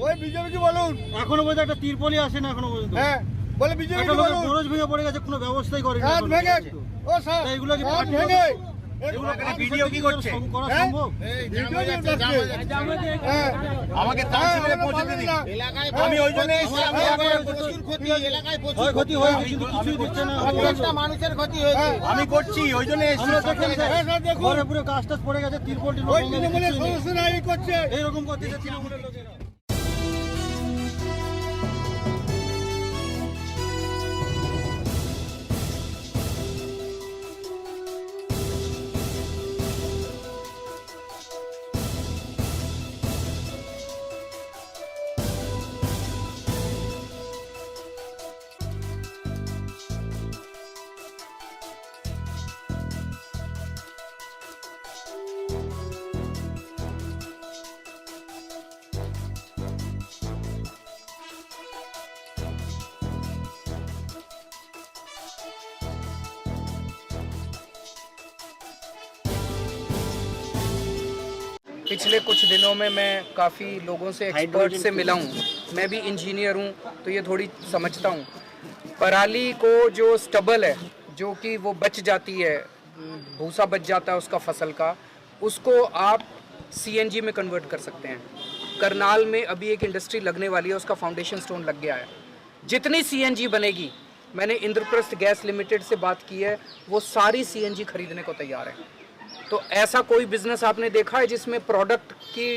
ওই বিজেপি কি বলুন, এখনো পর্যন্ত একটা তিরপলই আসে না এখনো পর্যন্ত। হ্যাঁ বলে বিজেপি একটা কি লোকের বলুন, বরজ ভেঙে পড়ে গেছে, কোনো ব্যবস্থাই করেনি কাজ এখনো ভেঙে পর্যন্ত। ও স্যার তা এগুলো কি কাজ পার্টি ভেঙে এগুলো ভিডিও কি করছে করা হ্যাঁ? সম্ভব? ভিডিও কি করছে? হ্যাঁ। আমাকে তাহসিলে পৌঁছে দিন। আমি ওই জন্য এসেছি, আমি প্রচুর ক্ষতি এলাকায়, প্রচুর ক্ষতি হয়েছে কিন্তু কিছুই দিচ্ছে না। একটা মানুষের ক্ষতি হয়েছে, আমি করছি ওই জন্য এসেছি। আমরা দেখেন স্যার, হ্যাঁ, স্যার, দেখুন। ঘরে পুরো গাছ টাছ পড়ে গেছে, তিরপল টিরপল ওই ভেঙে তৃণমূলের কিছুই নেই। সদস্যরা এই করছে। এইরকম করতেছে তৃণমূলের লোকেরা। पिछले कुछ दिनों में मैं काफ़ी लोगों से एक्सपर्ट से मिला हूँ। मैं भी इंजीनियर हूँ तो ये थोड़ी समझता हूँ। पराली को जो स्टबल है, जो कि वो बच जाती है, भूसा बच जाता है उसका फसल का, उसको आप सीएनजी में कन्वर्ट कर सकते हैं। करनाल में अभी एक इंडस्ट्री लगने वाली है, उसका फाउंडेशन स्टोन लग गया है। जितनी सीएनजी बनेगी, मैंने इंद्रप्रस्थ गैस लिमिटेड से बात की है, वो सारी सीएनजी खरीदने को तैयार है। तो ऐसा कोई बिजनेस आपने देखा है जिसमें प्रोडक्ट की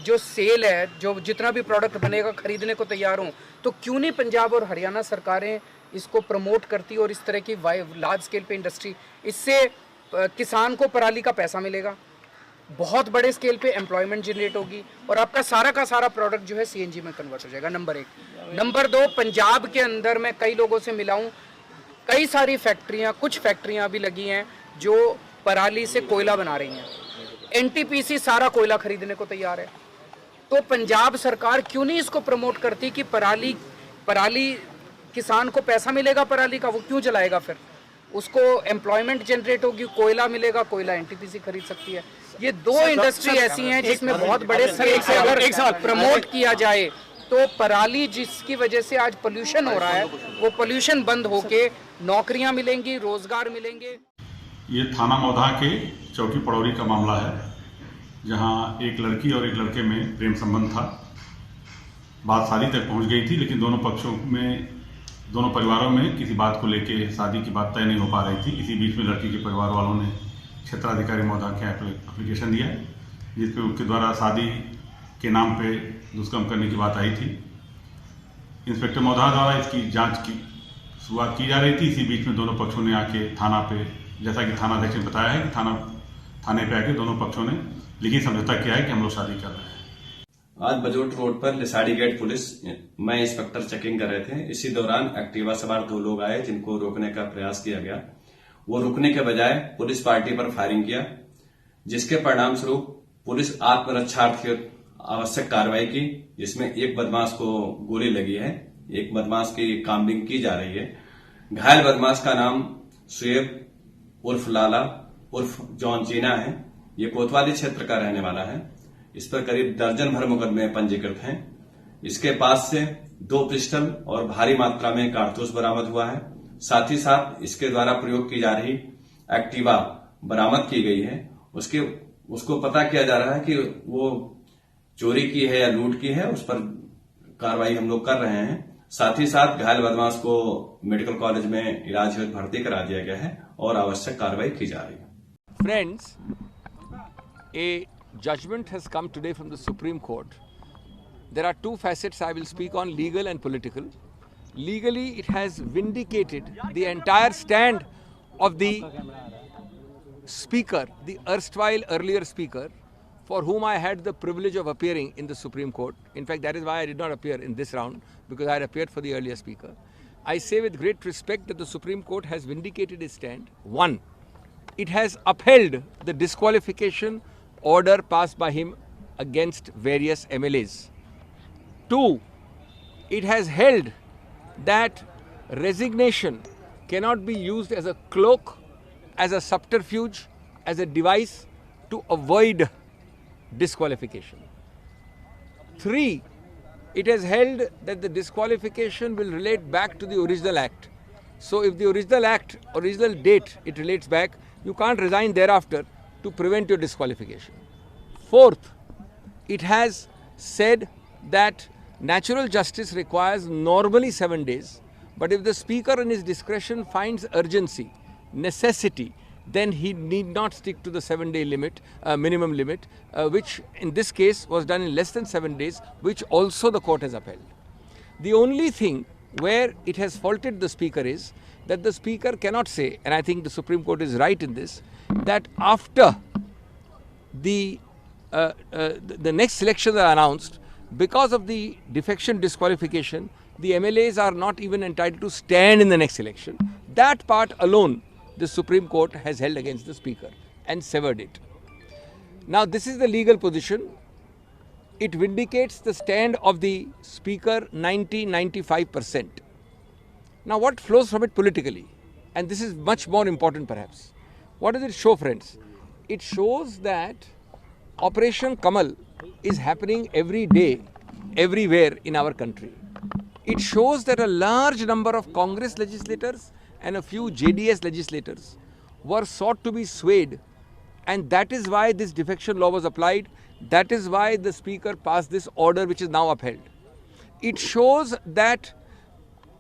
जो सेल है, जो जितना भी प्रोडक्ट बनेगा खरीदने को तैयार हों? तो क्यों नहीं पंजाब और हरियाणा सरकारें इसको प्रमोट करती और इस तरह की लार्ज स्केल पे इंडस्ट्री, इससे किसान को पराली का पैसा मिलेगा, बहुत बड़े स्केल पे एम्प्लॉयमेंट जनरेट होगी और आपका सारा का सारा प्रोडक्ट जो है सीएनजी में कन्वर्ट हो जाएगा। नंबर 1। नंबर 2, पंजाब के अंदर मैं कई लोगों से मिला हूँ, कई सारी फैक्ट्रियाँ, कुछ फैक्ट्रियाँ भी लगी हैं जो पराली से कोयला बना रही हैं। एनटीपीसी सारा कोयला खरीदने को तैयार है। तो पंजाब सरकार क्यों नहीं इसको प्रमोट करती कि पराली किसान को पैसा मिलेगा, पराली का वो क्यों जलाएगा, फिर उसको एम्प्लॉयमेंट जनरेट होगी, कोयला मिलेगा, कोयला एनटीपीसी खरीद सकती है। ये दो इंडस्ट्री ऐसी हैं जिसमें बहुत बड़े स्केल से अगर प्रमोट किया जाए तो पराली, जिसकी वजह से आज पोल्यूशन हो रहा है, वो पोल्यूशन बंद होके नौकरियां मिलेंगी, रोजगार मिलेंगे। ये थाना मौधा के चौकी पड़ौरी का मामला है, जहां एक लड़की और एक लड़के में प्रेम संबंध था। बात शादी तक पहुंच गई थी, लेकिन दोनों परिवारों में किसी बात को लेके शादी की बात तय नहीं हो पा रही थी। इसी बीच में लड़की के परिवार वालों ने क्षेत्राधिकारी मौधा के एप्लीकेशन दिया, जिसपे उसके द्वारा शादी के नाम पे दुष्कर्म करने की बात आई थी। इंस्पेक्टर मौधा द्वारा इसकी जाँच की शुरुआत की जा रही थी। इसी बीच में दोनों पक्षों ने आके थाना पे, जैसा कि थाना अध्यक्ष ने बताया है कि थाने पे आके दोनों पक्षों ने लिखित समझौता किया है कि हम लोग शादी कर रहे हैं। आज बजोट रोड पर लिसाड़ी गेट पुलिस, मैं इंस्पेक्टर चेकिंग कर रहे थे। इसी दौरान एक्टिवा सवार 2 लोग आए जिनको रोकने का प्रयास किया गया। वो रुकने के बजाय पुलिस पार्टी पर फायरिंग किया, जिसके परिणाम स्वरूप पुलिस आत्मरक्षार्थी आवश्यक कार्रवाई की, जिसमें एक बदमाश को गोली लगी है, एक बदमाश की काम्बिंग की जा रही है। घायल बदमाश का नाम शुएब उर्फ लाला उर्फ जॉन चीना है। ये कोतवाली क्षेत्र का रहने वाला है। इस पर करीब दर्जन भर मुकदमे पंजीकृत हैं। इसके पास से 2 पिस्टल और भारी मात्रा में कारतूस बरामद हुआ है। साथ ही साथ इसके द्वारा प्रयोग की जा रही एक्टिवा बरामद की गई है। उसको पता किया जा रहा है कि वो चोरी की है या लूट की है, उस पर कार्रवाई हम लोग कर रहे हैं। साथ ही साथ घायल बदमाश को मेडिकल कॉलेज में इलाज हेतु भर्ती करा दिया गया है और आवश्यक कार्रवाई की जा रही है। Friends, a judgment has come today from the Supreme Court. There are 2 facets I will speak on, legal and political. Legally, it has vindicated the entire stand of the speaker, the erstwhile earlier speaker, for whom I had the privilege of appearing in the Supreme Court. In fact, that is why I did not appear in this round, because I had appeared for the earlier speaker. I say with great respect that the Supreme Court has vindicated its stand. 1, it has upheld the disqualification order passed by him against various MLAs. 2, it has held that resignation cannot be used as a cloak, as a subterfuge, as a device to avoid disqualification. 3, it has held that the disqualification will relate back to the original act. So if the original act, original date, it relates back, you can't resign thereafter to prevent your disqualification. 4th, it has said that natural justice requires normally 7 days, but if the Speaker in his discretion finds urgency, necessity, then he need not stick to the 7-day limit, minimum limit, which in this case was done in less than 7 days, which also the court has upheld. The only thing where it has faulted the Speaker is that the Speaker cannot say, and I think the Supreme Court is right in this, that after the next elections are announced, because of the defection disqualification, the MLAs are not even entitled to stand in the next election. That part alone the Supreme Court has held against the Speaker and severed it. Now this is the legal position. It vindicates the stand of the Speaker 90-95%. Now what flows from it politically? And this is much more important perhaps. What does it show, friends? It shows that Operation Kamal is happening every day, everywhere in our country. It shows that a large number of Congress legislators and a few JDS legislators were sought to be swayed, and that is why this defection law was applied. That is why the Speaker passed this order which is now upheld. It shows that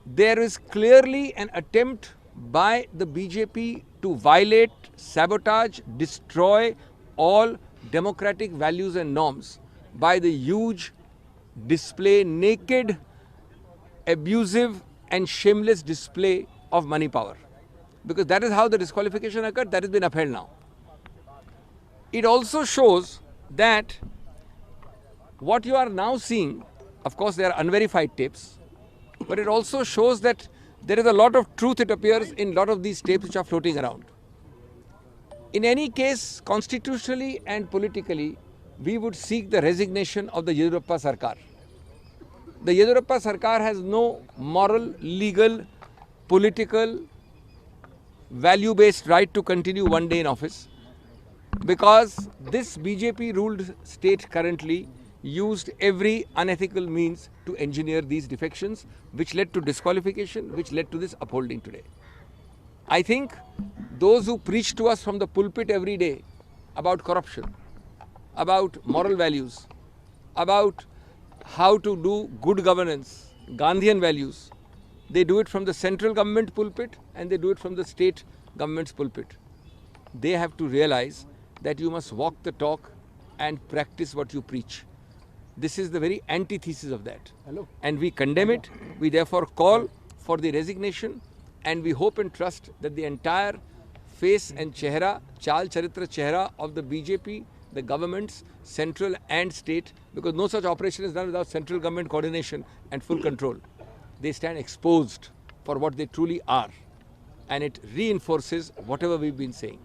there is clearly an attempt by the BJP to violate, sabotage, destroy all democratic values and norms by the huge display, naked, abusive and shameless display of money power. Because that is how the disqualification occurred, that has been upheld now. It also shows that what you are now seeing, of course there are unverified tapes, but it also shows that there is a lot of truth, it appears, in a lot of these tapes which are floating around. In any case, constitutionally and politically, we would seek the resignation of the Yediyurappa Sarkar. The Yediyurappa Sarkar has no moral, legal, political, value-based right to continue one day in office, because this BJP-ruled state currently used every unethical means to engineer these defections, which led to disqualification, which led to this upholding today. I think those who preach to us from the pulpit every day about corruption, about moral values, about how to do good governance, Gandhian values, they do it from the central government pulpit and they do it from the state government's pulpit. They have to realize that you must walk the talk and practice what you preach. This is the very antithesis of that. And we condemn it. We therefore call for the resignation, and we hope and trust that the entire face and chehra, chal charitra chehra of the BJP, the governments, central and state, because no such operation is done without central government coordination and full control. They stand exposed for what they truly are, and it reinforces whatever we've been saying.